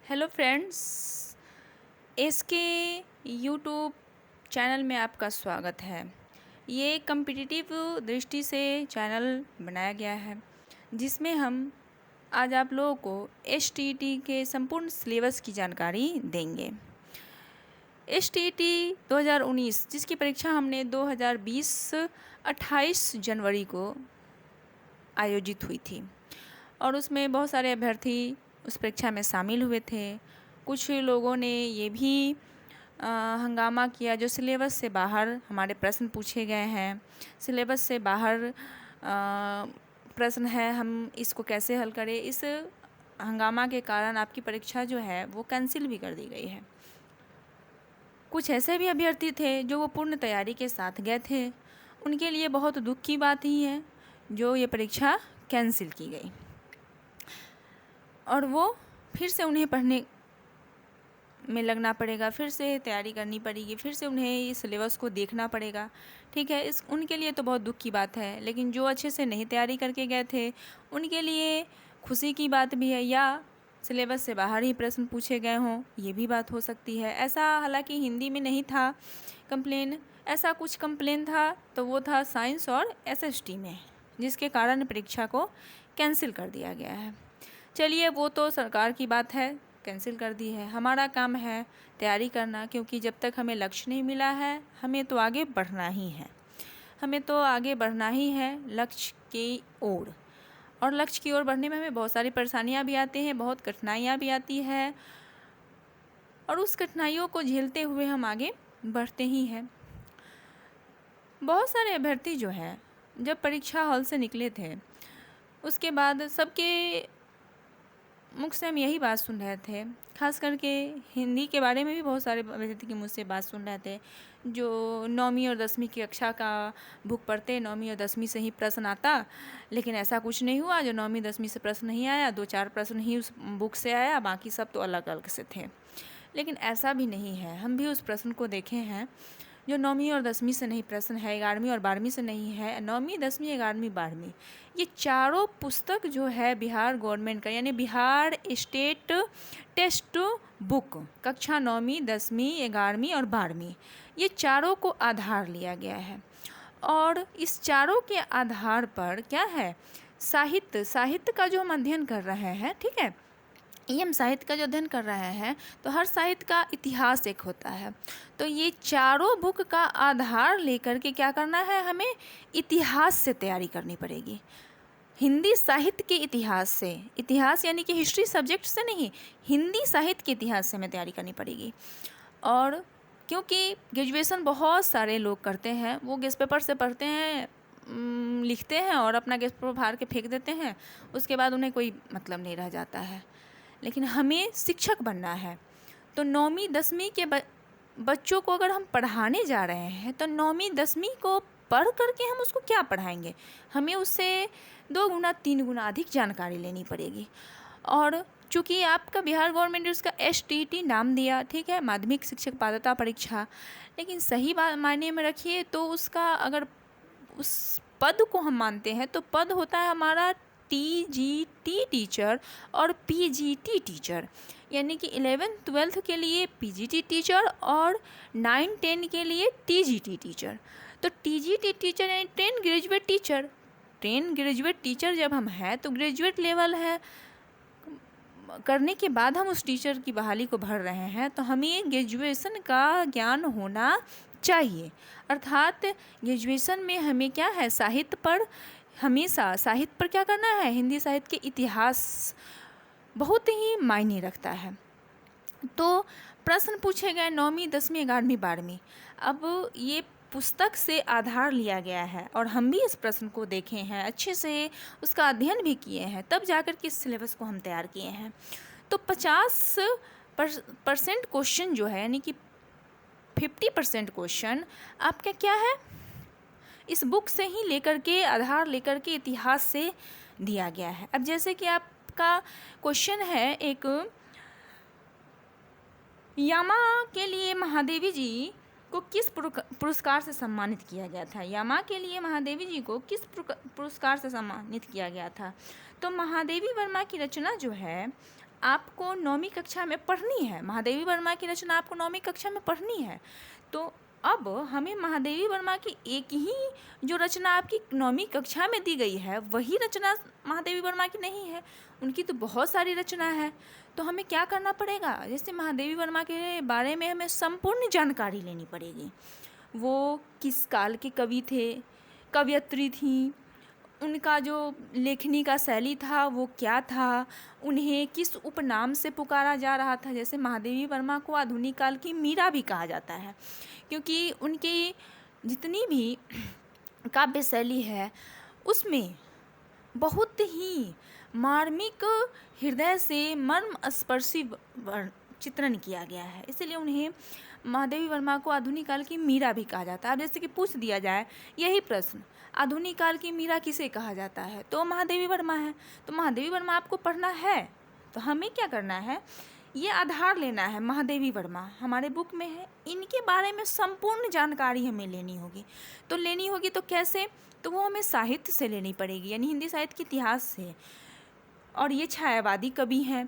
Hello friends, इसके YouTube channel में आपका स्वागत है। ये कम्पिटिटिव दृष्टि से चैनल बनाया गया है जिसमें हम आज आप लोगों को एसटीईटी के संपूर्ण सिलेबस की जानकारी देंगे। एसटीईटी 2019 जिसकी परीक्षा हमने 2020 28 जनवरी को आयोजित हुई थी और उसमें बहुत सारे अभ्यर्थी उस परीक्षा में शामिल हुए थे। कुछ लोगों ने ये भी हंगामा किया जो सिलेबस से बाहर हमारे प्रश्न पूछे गए हैं, सिलेबस से बाहर प्रश्न है, हम इसको कैसे हल करें। इस हंगामा के कारण आपकी परीक्षा जो है वो कैंसिल भी कर दी गई है। कुछ ऐसे भी अभ्यर्थी थे जो वो पूर्ण तैयारी के साथ गए थे, उनके लिए बहुत दुख की बात ही है जो ये परीक्षा कैंसिल की गई और वो फिर से उन्हें पढ़ने में लगना पड़ेगा, फिर से तैयारी करनी पड़ेगी, फिर से उन्हें इस सिलेबस को देखना पड़ेगा। ठीक है, इस उनके लिए तो बहुत दुख की बात है, लेकिन जो अच्छे से नहीं तैयारी करके गए थे उनके लिए खुशी की बात भी है, या सिलेबस से बाहर ही प्रश्न पूछे गए हों, ये भी बात हो सकती है। ऐसा हालांकि हिंदी में नहीं था कंप्लेन, ऐसा कुछ कंप्लेन था तो वो था साइंस और एसएसटी में, जिसके कारण परीक्षा को कैंसिल कर दिया गया है। चलिए, वो तो सरकार की बात है, कैंसिल कर दी है। हमारा काम है तैयारी करना, क्योंकि जब तक हमें लक्ष्य नहीं मिला है हमें तो आगे बढ़ना ही है, हमें तो आगे बढ़ना ही है लक्ष्य की ओर। और लक्ष्य की ओर बढ़ने में हमें बहुत सारी परेशानियां भी आती हैं, बहुत कठिनाइयां भी आती है, और उस कठिनाइयों को झेलते हुए हम आगे बढ़ते ही हैं। बहुत सारे अभ्यर्थी जो हैं जब परीक्षा हॉल से निकले थे उसके बाद सबके मुख से हम यही बात सुन रहे थे, खास करके हिंदी के बारे में भी बहुत सारे अभ्यर्थी की मुझसे बात सुन रहे थे जो 9वीं और 10वीं की कक्षा का बुक पढ़ते, 9वीं और 10वीं से ही प्रश्न आता, लेकिन ऐसा कुछ नहीं हुआ। जो 9वीं 10वीं से प्रश्न नहीं आया, 2-4 प्रश्न ही उस बुक से आया, बाकी सब तो अलग अलग से थे। लेकिन ऐसा भी नहीं है, हम भी उस प्रश्न को देखे हैं जो 9वीं और 10वीं से नहीं प्रश्न है, 11वीं और 12वीं से नहीं है, 9वीं 10वीं 11वीं 12वीं, ये चारों पुस्तक जो है बिहार गवर्नमेंट का, यानी बिहार स्टेट टेक्स्ट बुक कक्षा 9वीं 10वीं 11वीं और 12वीं, ये चारों को आधार लिया गया है। और इस चारों के आधार पर क्या है, साहित्य का जो हम अध्ययन कर रहे हैं, ठीक है, ये हम साहित्य का जो अध्ययन कर रहे हैं तो हर साहित्य का इतिहास एक होता है। तो ये चारों बुक का आधार लेकर के क्या करना है, हमें इतिहास से तैयारी करनी पड़ेगी। हिंदी साहित्य के इतिहास से, इतिहास यानी कि हिस्ट्री सब्जेक्ट से नहीं, हिंदी साहित्य के इतिहास से हमें तैयारी करनी पड़ेगी। और क्योंकि ग्रेजुएशन बहुत सारे लोग करते हैं, वो गेस्ट पेपर से पढ़ते हैं, लिखते हैं और अपना गेस्ट पेपर फाड़ के फेंक देते हैं, उसके बाद उन्हें कोई मतलब नहीं रह जाता है। लेकिन हमें शिक्षक बनना है, तो 9वीं 10वीं के बच्चों को अगर हम पढ़ाने जा रहे हैं तो 9वीं 10वीं को पढ़ करके हम उसको क्या पढ़ाएंगे, हमें उससे 2 गुना 3 गुना अधिक जानकारी लेनी पड़ेगी। और चूँकि आपका बिहार गवर्नमेंट ने उसका एसटीईटी नाम दिया, ठीक है, माध्यमिक शिक्षक पात्रता परीक्षा, लेकिन सही मायने में रखिए तो उसका अगर उस पद को हम मानते हैं तो पद होता है हमारा टीजीटी टीचर और पीजीटी टीचर, यानी कि 11th 12th के लिए पीजीटी टीचर और 9 10 के लिए टीजीटी टीचर। तो टीजीटी टीचर यानी 10 ग्रेजुएट टीचर, 10 ग्रेजुएट टीचर जब हम हैं तो ग्रेजुएट लेवल है करने के बाद हम उस टीचर की बहाली को भर रहे हैं, तो हमें ग्रेजुएशन का ज्ञान होना चाहिए। अर्थात ग्रेजुएशन में हमें क्या है, साहित्य पर, हमेशा साहित्य पर क्या करना है, हिंदी साहित्य के इतिहास बहुत ही मायने रखता है। तो प्रश्न पूछे गए 9वीं 10वीं 11वीं 12वीं, अब ये पुस्तक से आधार लिया गया है और हम भी इस प्रश्न को देखे हैं, अच्छे से उसका अध्ययन भी किए हैं, तब जाकर के इस सिलेबस को हम तैयार किए हैं। तो 50% क्वेश्चन जो है, यानी कि 50% क्वेश्चन आपका क्या है, इस बुक से ही लेकर के, आधार लेकर के, इतिहास से दिया गया है। अब जैसे कि आपका क्वेश्चन है एक, यामा के लिए महादेवी जी को किस पुरस्कार से सम्मानित किया गया था, यामा के लिए महादेवी जी को किस पुरस्कार से सम्मानित किया गया था। तो महादेवी वर्मा की रचना जो है आपको 9वीं कक्षा में पढ़नी है, महादेवी वर्मा की रचना आपको 9वीं कक्षा में पढ़नी है। तो अब हमें महादेवी वर्मा की एक ही जो रचना आपकी 9वीं कक्षा में दी गई है वही रचना महादेवी वर्मा की नहीं है, उनकी तो बहुत सारी रचना है। तो हमें क्या करना पड़ेगा, जैसे महादेवी वर्मा के बारे में हमें संपूर्ण जानकारी लेनी पड़ेगी। वो किस काल के कवि थे, कवयित्री थी, उनका जो लेखनी का शैली था वो क्या था, उन्हें किस उपनाम से पुकारा जा रहा था। जैसे महादेवी वर्मा को आधुनिक काल की मीरा भी कहा जाता है, क्योंकि उनकी जितनी भी काव्य शैली है उसमें बहुत ही मार्मिक, हृदय से मर्म स्पर्शी चित्रण किया गया है, इसलिए उन्हें महादेवी वर्मा को आधुनिक काल की मीरा भी कहा जाता है। अब जैसे कि पूछ दिया जाए यही प्रश्न, आधुनिक काल की मीरा किसे कहा जाता है, तो महादेवी वर्मा है। तो महादेवी वर्मा आपको पढ़ना है तो हमें क्या करना है, ये आधार लेना है। महादेवी वर्मा हमारे बुक में है, इनके बारे में संपूर्ण जानकारी हमें लेनी होगी। तो लेनी होगी तो कैसे, तो वो हमें साहित्य से लेनी पड़ेगी, यानी हिंदी साहित्य के इतिहास से। और ये छायावादी कवि हैं,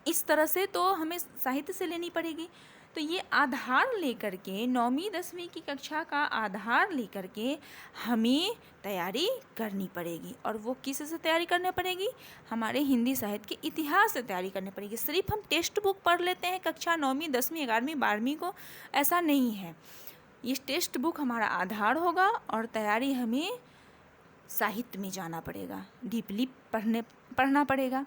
इस तरह से तो हमें साहित्य से लेनी पड़ेगी। तो ये आधार लेकर के 9वीं 10वीं की कक्षा का आधार लेकर के हमें तैयारी करनी पड़ेगी। और वो किस से तैयारी करनी पड़ेगी, हमारे हिंदी साहित्य के इतिहास से तैयारी करनी पड़ेगी। सिर्फ हम टेक्स्ट बुक पढ़ लेते हैं कक्षा 9वीं 10वीं 11वीं 12वीं को, ऐसा नहीं है। ये टेक्स्ट बुक हमारा आधार होगा और तैयारी हमें साहित्य में जाना पड़ेगा, डीपली पढ़ना पड़ेगा।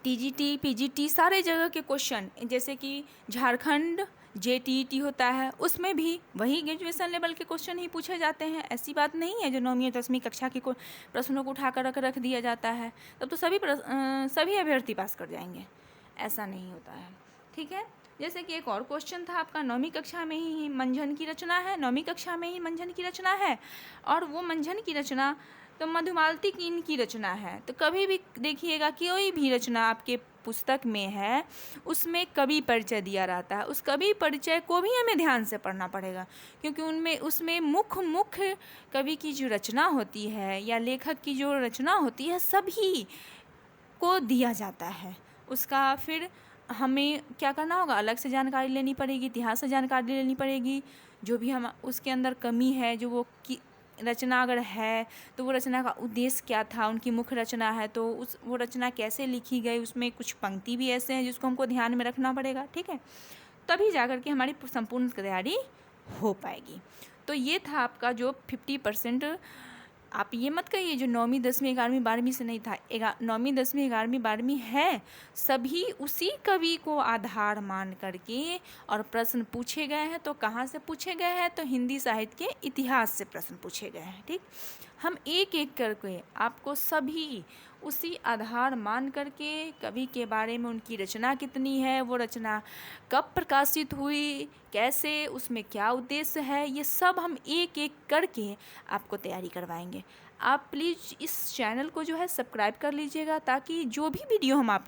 टीजीटी पीजीटी सारे जगह के क्वेश्चन, जैसे कि झारखंड जेटीईटी होता है उसमें भी वही ग्रेजुएशन लेवल के क्वेश्चन ही पूछे जाते हैं। ऐसी बात नहीं है जो 9वीं 10वीं कक्षा के प्रश्नों को उठाकर रख दिया जाता है, तब तो सभी अभ्यर्थी पास कर जाएंगे, ऐसा नहीं होता है। ठीक है, जैसे कि एक और क्वेश्चन था आपका, 9वीं कक्षा में ही मंझन की रचना है, 9वीं कक्षा में ही मंझन की रचना है, और वो मंझन की रचना तो मधुमालती की इनकी रचना है। तो कभी भी देखिएगा कि कोई भी रचना आपके पुस्तक में है उसमें कवि परिचय दिया रहता है, उस कवि परिचय को भी हमें ध्यान से पढ़ना पड़ेगा, क्योंकि उसमें मुख्य कवि की जो रचना होती है या लेखक की जो रचना होती है सभी को दिया जाता है। उसका फिर हमें क्या करना होगा, अलग से जानकारी लेनी पड़ेगी, इतिहास से जानकारी लेनी पड़ेगी। जो भी हम उसके अंदर कमी है, जो वो की रचना अगर है तो वो रचना का उद्देश्य क्या था, उनकी मुख्य रचना है तो वो रचना कैसे लिखी गई, उसमें कुछ पंक्ति भी ऐसे हैं जिसको हमको ध्यान में रखना पड़ेगा। ठीक है, तभी जाकर के हमारी संपूर्ण तैयारी हो पाएगी। तो ये था आपका जो 50%। आप ये मत कहिए जो 9वीं 10वीं 11वीं 12वीं से नहीं था, 9वीं 10वीं 11वीं 12वीं है, सभी उसी कवि को आधार मान करके और प्रश्न पूछे गए हैं। तो कहाँ से पूछे गए हैं, तो हिंदी साहित्य के इतिहास से प्रश्न पूछे गए हैं। ठीक, हम एक एक करके आपको सभी उसी आधार मान करके कवि के बारे में, उनकी रचना कितनी है, वो रचना कब प्रकाशित हुई, कैसे, उसमें क्या उद्देश्य है, ये सब हम एक एक करके आपको तैयारी करवाएंगे। आप प्लीज़ इस चैनल को जो है सब्सक्राइब कर लीजिएगा, ताकि जो भी वीडियो हम आप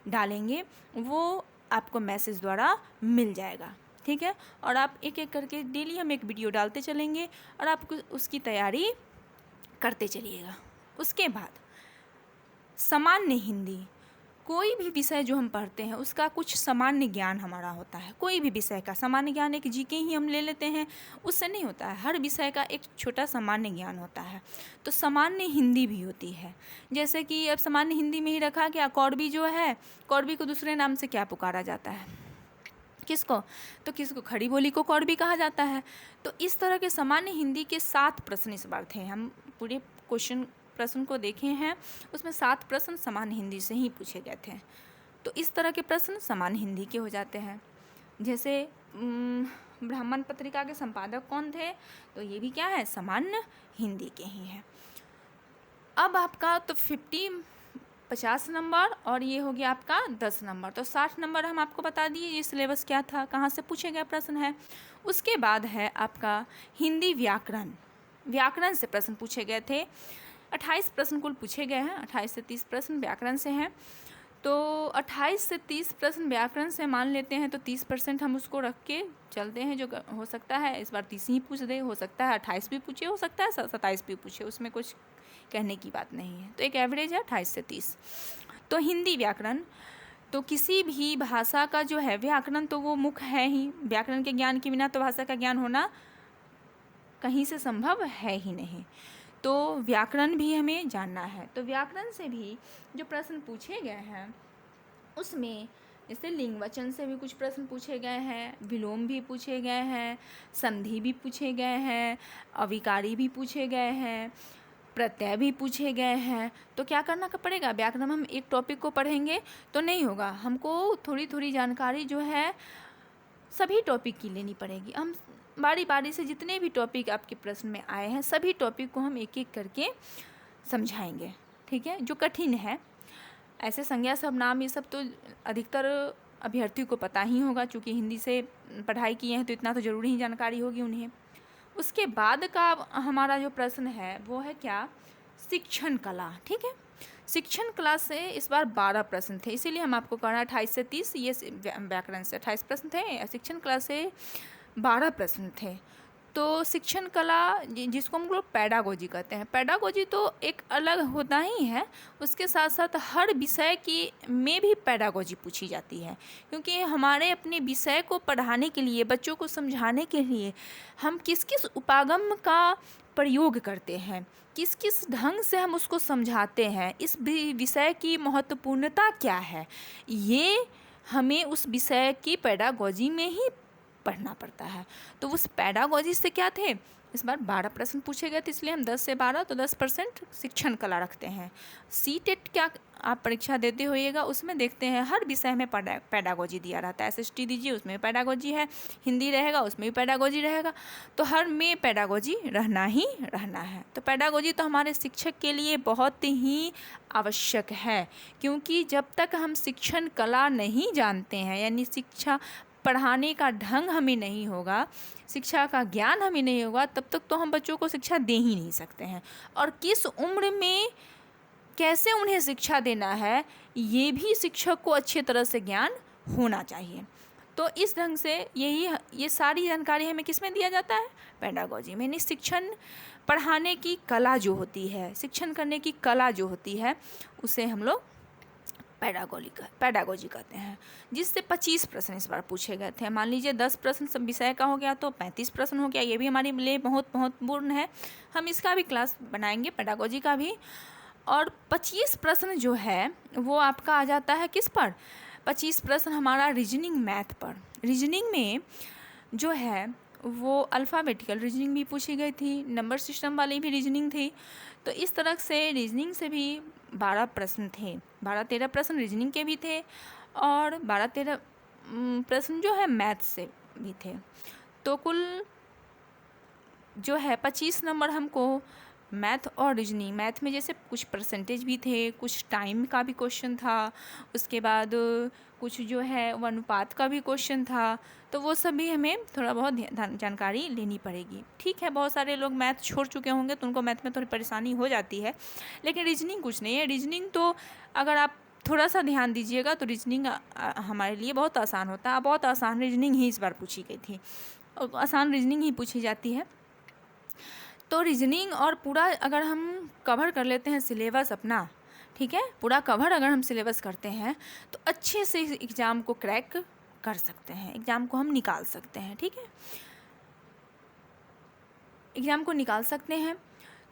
डालेंगे वो आपको मैसेज द्वारा मिल जाएगा। ठीक है, और आप एक एक करके डेली हम एक वीडियो डालते चलेंगे और आप उसकी तैयारी करते चलिएगा। उसके बाद सामान्य हिंदी, कोई भी विषय जो हम पढ़ते हैं उसका कुछ सामान्य ज्ञान हमारा होता है। कोई भी विषय का सामान्य ज्ञान एक जीके ही हम ले लेते हैं, उससे नहीं होता है। हर विषय का एक छोटा सामान्य ज्ञान होता है। तो सामान्य हिंदी भी होती है, जैसे कि अब सामान्य हिंदी में ही रखा क्या, कौरवी जो है, कौरवी को दूसरे नाम से क्या पुकारा जाता है, किसको, तो किसको, खड़ी बोली को कौरवी कहा जाता है। तो इस तरह के सामान्य हिंदी के 7 प्रश्न इस बार थे। हम पूरे प्रश्न को देखे हैं, उसमें 7 प्रश्न सामान्य हिंदी से ही पूछे गए थे। तो इस तरह के प्रश्न सामान्य हिंदी के हो जाते हैं। जैसे ब्राह्मण पत्रिका के संपादक कौन थे, तो ये भी क्या है, सामान्य हिंदी के ही हैं। अब आपका तो 50 नंबर और ये हो गया आपका 10 नंबर, तो 60 नंबर हम आपको बता दिए ये सिलेबस क्या था, कहाँ से पूछे गए प्रश्न है। उसके बाद है आपका हिंदी व्याकरण, व्याकरण से प्रश्न पूछे गए थे। 28 प्रश्न कुल पूछे गए हैं, 28 से 30 प्रश्न व्याकरण से हैं। तो 28 से 30 प्रश्न व्याकरण से मान लेते हैं, तो 30% हम उसको रख के चलते हैं। जो हो सकता है इस बार 30 ही पूछ दे, हो सकता है 28 भी पूछे, हो सकता है 27 भी पूछे, उसमें कुछ कहने की बात नहीं है। तो एक एवरेज है 28 से 30। तो हिंदी व्याकरण, तो किसी भी भाषा का जो है व्याकरण तो वो मुख्य है ही। व्याकरण के ज्ञान के बिना तो भाषा का ज्ञान होना कहीं से संभव है ही नहीं। तो व्याकरण भी हमें जानना है। तो व्याकरण से भी जो प्रश्न पूछे गए हैं उसमें जैसे लिंग वचन से भी कुछ प्रश्न पूछे गए हैं, विलोम भी पूछे गए हैं, संधि भी पूछे गए हैं, अविकारी भी पूछे गए हैं, प्रत्यय भी पूछे गए हैं। तो क्या करना पड़ेगा, व्याकरण हम एक टॉपिक को पढ़ेंगे तो नहीं होगा, हमको थोड़ी थोड़ी जानकारी जो है सभी टॉपिक की लेनी पड़ेगी। हम बारी बारी से जितने भी टॉपिक आपके प्रश्न में आए हैं सभी टॉपिक को हम एक एक करके समझाएंगे, ठीक है। जो कठिन है, ऐसे संज्ञा सर्वनाम ये सब तो अधिकतर अभ्यर्थियों को पता ही होगा, क्योंकि हिंदी से पढ़ाई किए हैं तो इतना तो ज़रूरी ही जानकारी होगी उन्हें। उसके बाद का हमारा जो प्रश्न है वो है क्या, शिक्षण कला, ठीक है। शिक्षण कला से इस बार 12 प्रश्न थे, इसीलिए हम आपको कह रहे हैं 28 से 30, ये व्याकरण से 28 प्रश्न थे, शिक्षण कला से 12 प्रश्न थे। तो शिक्षण कला जिसको हम लोग पैडागोजी कहते हैं, पैडागोजी तो एक अलग होता ही है, उसके साथ साथ हर विषय की में भी पैडागोजी पूछी जाती है, क्योंकि हमारे अपने विषय को पढ़ाने के लिए, बच्चों को समझाने के लिए हम किस किस उपागम का प्रयोग करते हैं, किस किस ढंग से हम उसको समझाते हैं, इस विषय की महत्वपूर्णता क्या है, ये हमें उस विषय की पैडागोजी में ही पढ़ना पड़ता है। तो उस पैडागोजी से क्या थे, इस बार 12 प्रश्न पूछे गए थे, इसलिए हम 10 से 12 तो 10% शिक्षण कला रखते हैं। सीटेट क्या आप परीक्षा देते होइएगा, उसमें देखते हैं हर विषय में पैडागोजी दिया रहता है। एसएसटी दीजिए उसमें पैडागोजी है, हिंदी रहेगा उसमें भी पैडागोजी रहेगा, तो हर में पैडागोजी रहना ही रहना है। तो पैडागोजी तो हमारे शिक्षक के लिए बहुत ही आवश्यक है, क्योंकि जब तक हम शिक्षण कला नहीं जानते हैं, यानी शिक्षा पढ़ाने का ढंग हमें नहीं होगा, शिक्षा का ज्ञान हमें नहीं होगा, तब तक तो हम बच्चों को शिक्षा दे ही नहीं सकते हैं। और किस उम्र में कैसे उन्हें शिक्षा देना है, ये भी शिक्षक को अच्छे तरह से ज्ञान होना चाहिए। तो इस ढंग से ये सारी जानकारी हमें किस में दिया जाता है, पैडागोजी में। यानी शिक्षण पढ़ाने की कला जो होती है, शिक्षण करने की कला जो होती है, उसे हम लोग पैडागोजी कहते हैं। जिससे 25 प्रश्न इस बार पूछे गए थे। मान लीजिए 10 प्रश्न सब विषय का हो गया तो 35 प्रश्न हो गया, ये भी हमारे लिए बहुत महत्वपूर्ण है। हम इसका भी क्लास बनाएंगे, पैडागोजी का भी। और 25 प्रश्न जो है वो आपका आ जाता है किस पर, 25 प्रश्न हमारा रीजनिंग मैथ पर। रीजनिंग में जो है वो अल्फ़ाबेटिकल रीजनिंग भी पूछी गई थी, नंबर सिस्टम वाली भी रीजनिंग थी। तो इस तरह से रीजनिंग से भी 12 प्रश्न थे, 12-13 प्रश्न रीजनिंग के भी थे और 12-13 प्रश्न जो है मैथ से भी थे। तो कुल जो है 25 नंबर हमको मैथ और रीजनिंग, मैथ में जैसे कुछ परसेंटेज भी थे, कुछ टाइम का भी क्वेश्चन था, उसके बाद कुछ जो है वो अनुपात का भी क्वेश्चन था। तो वो सब भी हमें थोड़ा बहुत जानकारी लेनी पड़ेगी, ठीक है। बहुत सारे लोग मैथ छोड़ चुके होंगे तो उनको मैथ में थोड़ी परेशानी हो जाती है, लेकिन रीजनिंग कुछ नहीं है। रीजनिंग तो अगर आप थोड़ा सा ध्यान दीजिएगा तो रीजनिंग हमारे लिए बहुत आसान होता है। बहुत आसान रीजनिंग ही इस बार पूछी गई थी, आसान रीजनिंग ही पूछी जाती है। तो रीजनिंग और पूरा अगर हम कवर कर लेते हैं सिलेबस अपना, ठीक है, पूरा कवर अगर हम सिलेबस करते हैं तो अच्छे से एग्ज़ाम को क्रैक कर सकते हैं, एग्ज़ाम को हम निकाल सकते हैं, ठीक है, एग्ज़ाम को निकाल सकते हैं।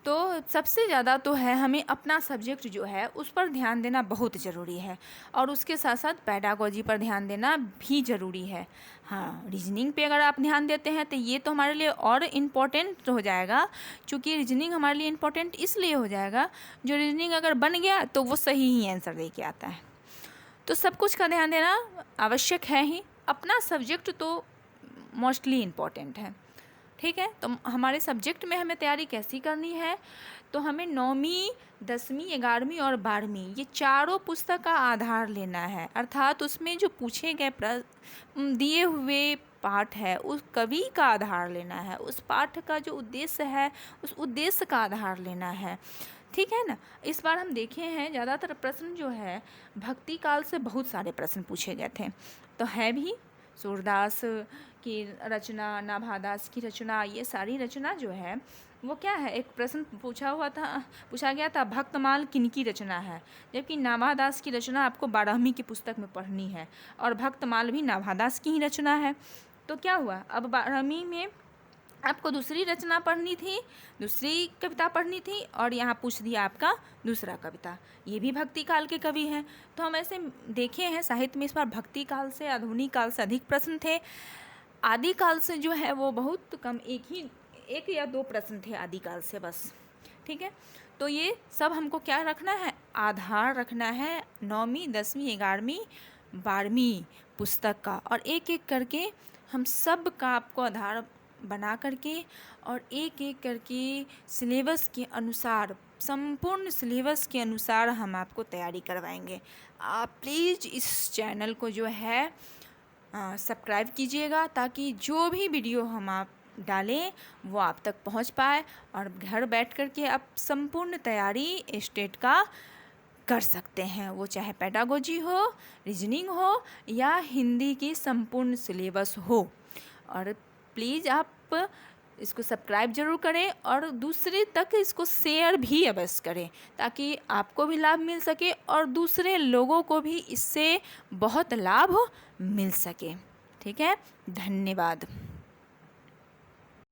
तो सबसे ज़्यादा तो है हमें अपना सब्जेक्ट जो है उस पर ध्यान देना बहुत ज़रूरी है, और उसके साथ साथ पैडागोजी पर ध्यान देना भी ज़रूरी है। हाँ, रीजनिंग पे अगर आप ध्यान देते हैं तो ये तो हमारे लिए और इम्पोर्टेंट हो जाएगा, क्योंकि रीजनिंग हमारे लिए इम्पोर्टेंट इसलिए हो जाएगा, जो रीजनिंग अगर बन गया तो वो सही ही आंसर दे के आता है। तो सब कुछ का ध्यान देना आवश्यक है ही, अपना सब्जेक्ट तो मोस्टली इम्पोर्टेंट है, ठीक है। तो हमारे सब्जेक्ट में हमें तैयारी कैसी करनी है, तो हमें 9वीं 10वीं 11वीं और 12वीं ये चारों पुस्तक का आधार लेना है, अर्थात उसमें जो पूछे गए दिए हुए पाठ है उस कवि का आधार लेना है, उस पाठ का जो उद्देश्य है उस उद्देश्य का आधार लेना है, ठीक है ना। इस बार हम देखे हैं ज़्यादातर प्रश्न जो है भक्ति काल से बहुत सारे प्रश्न पूछे गए थे, तो है भी सूरदास की रचना, नाभादास की रचना, ये सारी रचना जो है वो क्या है, एक प्रश्न पूछा गया था भक्तमाल किनकी रचना है, जबकि नाभादास की रचना आपको 12वीं की पुस्तक में पढ़नी है और भक्तमाल भी नाभादास की ही रचना है। तो क्या हुआ, अब 12वीं में आपको दूसरी रचना पढ़नी थी, दूसरी कविता पढ़नी थी और यहाँ पूछ दिया आपका दूसरा कविता, ये भी भक्ति काल के कवि हैं। तो हम ऐसे देखे हैं साहित्य में इस बार भक्ति काल से आधुनिक काल से अधिक प्रश्न थे। आदि काल से जो है वो बहुत कम, एक या दो प्रश्न थे आदि काल से बस। ठीक है, तो ये सब हमको क्या रखना है, आधार रखना है 9वीं 10वीं 11वीं 12वीं पुस्तक का, और एक एक करके हम सब का आपको आधार बना करके और एक एक करके सिलेबस के अनुसार, संपूर्ण सिलेबस के अनुसार हम आपको तैयारी करवाएंगे। आप प्लीज़ इस चैनल को जो है सब्सक्राइब कीजिएगा, ताकि जो भी वीडियो हम आप डालें वो आप तक पहुंच पाए और घर बैठ कर के आप संपूर्ण तैयारी स्टेट का कर सकते हैं, वो चाहे पेडागोजी हो, रीजनिंग हो या हिंदी की संपूर्ण सिलेबस हो। और प्लीज़ आप इसको सब्सक्राइब ज़रूर करें और दूसरे तक इसको शेयर भी अवश्य करें, ताकि आपको भी लाभ मिल सके और दूसरे लोगों को भी इससे बहुत लाभ मिल सके। ठीक है, धन्यवाद।